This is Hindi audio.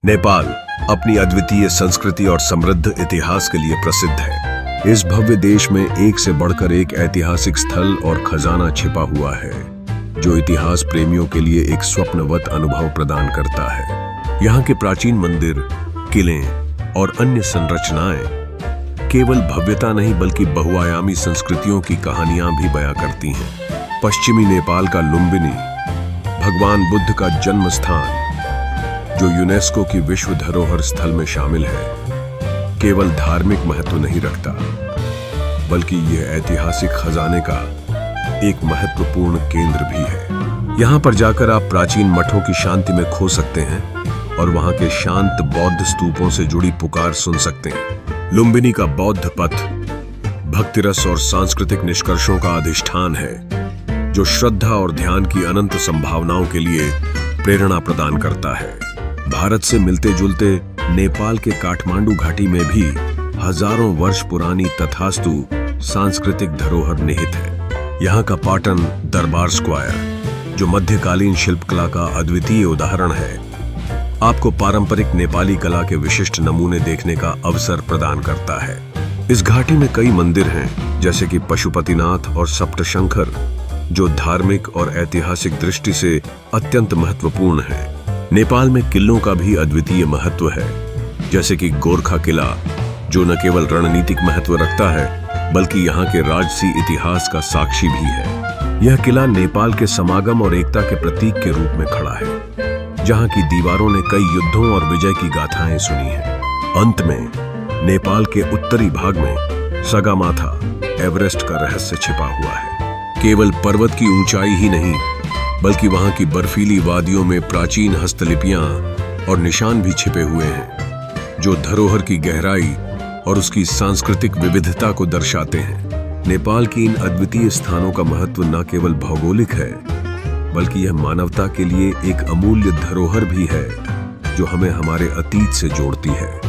नेपाल अपनी अद्वितीय संस्कृति और समृद्ध इतिहास के लिए प्रसिद्ध है। इस भव्य देश में एक से बढ़कर एक ऐतिहासिक स्थल और खजाना छिपा हुआ है, जो इतिहास प्रेमियों के लिए एक स्वप्नवत अनुभव प्रदान करता है। यहाँ के प्राचीन मंदिर, किले और अन्य संरचनाएं केवल भव्यता नहीं बल्कि बहुआयामी संस्कृतियों की कहानियां भी बयां करती हैं। पश्चिमी नेपाल का लुम्बिनी, भगवान बुद्ध का जन्म स्थान, जो यूनेस्को की विश्व धरोहर स्थल में शामिल है, केवल धार्मिक महत्व नहीं रखता, बल्कि यह ऐतिहासिक खजाने का एक महत्वपूर्ण केंद्र भी है। यहाँ पर जाकर आप प्राचीन मठों की शांति में खो सकते हैं और वहाँ के शांत बौद्ध स्तूपों से जुड़ी पुकार सुन सकते हैं। लुम्बिनी का बौद्ध पथ भक्तिरस और सांस्कृतिक निष्कर्षों का अधिष्ठान है, जो श्रद्धा और ध्यान की अनंत संभावनाओं के लिए प्रेरणा प्रदान करता है। भारत से मिलते जुलते नेपाल के काठमांडू घाटी में भी हजारों वर्ष पुरानी तथास्तु सांस्कृतिक धरोहर निहित है। यहाँ का पाटन दरबार स्क्वायर, जो मध्यकालीन शिल्पकला का अद्वितीय उदाहरण है, आपको पारंपरिक नेपाली कला के विशिष्ट नमूने देखने का अवसर प्रदान करता है। इस घाटी में कई मंदिर हैं, जैसे कि पशुपतिनाथ और सप्तशंकर, जो धार्मिक और ऐतिहासिक दृष्टि से अत्यंत महत्वपूर्ण है। नेपाल में किलों का भी अद्वितीय महत्व है, जैसे कि गोरखा किला, जो न केवल रणनीतिक महत्व रखता है बल्कि यहाँ के राजसी इतिहास का साक्षी भी है। यह किला नेपाल के समागम और एकता के प्रतीक के रूप में खड़ा है, जहाँ की दीवारों ने कई युद्धों और विजय की गाथाएं सुनी हैं। अंत में नेपाल के उत्तरी भाग में सगामाथा एवरेस्ट का रहस्य छिपा हुआ है। केवल पर्वत की ऊंचाई ही नहीं, बल्कि वहां की बर्फीली वादियों में प्राचीन हस्तलिपियां और निशान भी छिपे हुए हैं, जो धरोहर की गहराई और उसकी सांस्कृतिक विविधता को दर्शाते हैं। नेपाल की इन अद्वितीय स्थानों का महत्व न केवल भौगोलिक है, बल्कि यह मानवता के लिए एक अमूल्य धरोहर भी है, जो हमें हमारे अतीत से जोड़ती है।